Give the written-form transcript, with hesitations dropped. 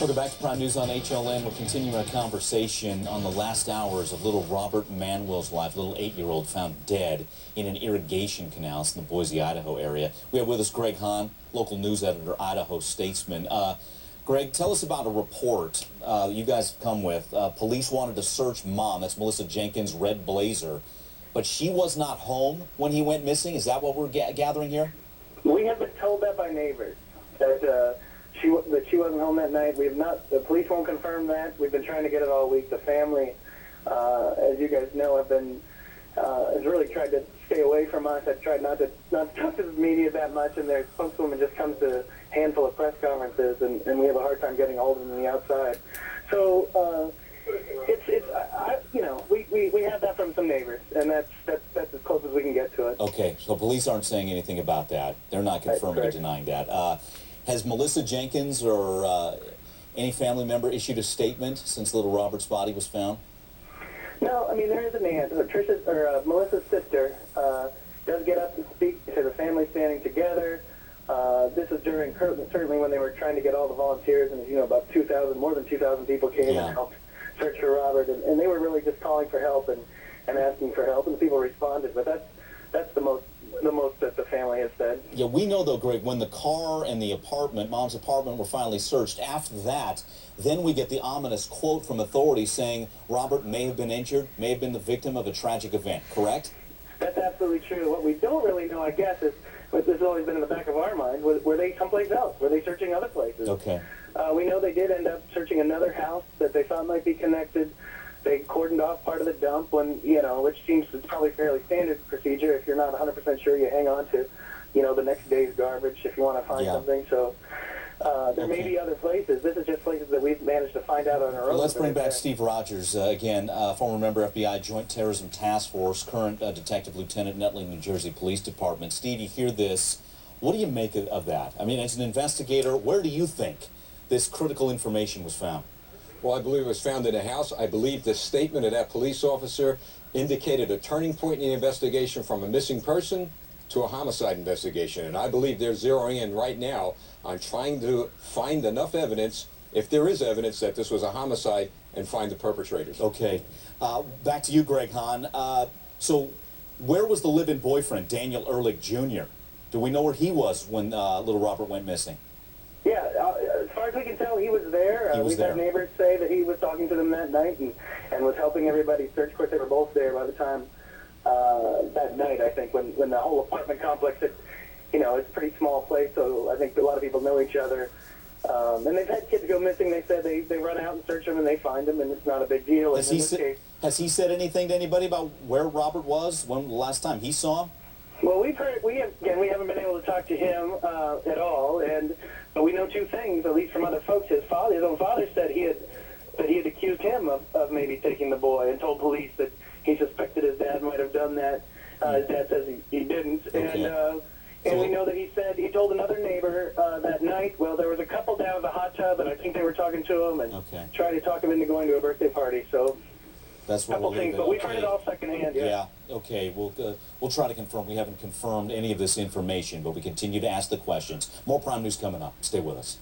Welcome back to Prime News on HLN. We're continuing our conversation on the last hours of little Robert Manwill's life. Little 8-year-old found dead in an irrigation canal in the Boise, Idaho area. We have with us Greg Hahn, local news editor, Idaho Statesman. Greg, tell us about a report you guys come with. Police wanted to search mom, that's Melissa Jenkins' red Blazer, but she was not home when he went missing. Is that what we're gathering here? We have been told that by neighbors, that she wasn't home that night. We have not. The police won't confirm that. We've been trying to get it all week. The family, as you guys know, has really tried to stay away from us. I've tried not to talk to the media that much, and their spokeswoman just comes to a handful of press conferences, and we have a hard time getting hold of them on the outside. So we have that from some neighbors, and that's as close as we can get to it. Okay, so police aren't saying anything about that. They're not confirming or denying that. Has Melissa Jenkins or any family member issued a statement since little Robert's body was found? No, I mean, there is an aunt. Melissa's sister does get up and speak to the family standing together. This is during, certainly when they were trying to get all the volunteers, and about more than 2,000 people came and helped search for Robert, and they were really just calling for help and asking for help, and the people responded. But that's the most that the family has said. Yeah, we know though, Greg, when the car and the apartment, mom's apartment, were finally searched, after that, then we get the ominous quote from authorities saying Robert may have been injured, may have been the victim of a tragic event, correct? That's absolutely true. What we don't really know, I guess, is, what this has always been in the back of our mind, were they someplace else? Were they searching other places? Okay. We know they did end up searching another house that they thought might be connected. They cordoned off part of the dump which seems it's probably fairly standard procedure. If you're not 100% sure, you hang on to, the next day's garbage if you want to find something. So there may be other places. This is just places that we've managed to find out on our own. Let's bring back Steve Rogers, again, former member FBI Joint Terrorism Task Force, current Detective Lieutenant, Nutley, New Jersey Police Department. Steve, you hear this. What do you make of that? I mean, as an investigator, where do you think this critical information was found? Well, I believe it was found in a house. I believe the statement of that police officer indicated a turning point in the investigation from a missing person to a homicide investigation. And I believe they're zeroing in right now on trying to find enough evidence, if there is evidence, that this was a homicide, and find the perpetrators. Okay. Back to you, Greg Hahn. So where was the live-in boyfriend, Daniel Ehrlich Jr.? Do we know where he was when little Robert went missing? Yeah, as far as we can tell, he was there. We've had neighbors say that he was talking to them that night and was helping everybody search. Of course, they were both there by the time that night, I think, when the whole apartment complex, it's a pretty small place, so I think a lot of people know each other. And they've had kids go missing. They said they run out and search them, and they find them, and it's not a big deal. Has he said anything to anybody about where Robert was when the last time he saw him? Well, we haven't been able to talk to him at all, but we know two things, at least from other folks. His own father said he had accused him of maybe taking the boy, and told police that he suspected his dad might have done that. His dad says he didn't, Okay. and we know that he told another neighbor that night. Well, there was a couple down at the hot tub, and I think they were talking to him and trying to talk him into going to a birthday party. So. That's what we'll leave it. But we've heard it all secondhand. Yeah. Okay. We'll try to confirm. We haven't confirmed any of this information, but we continue to ask the questions. More Prime News coming up. Stay with us.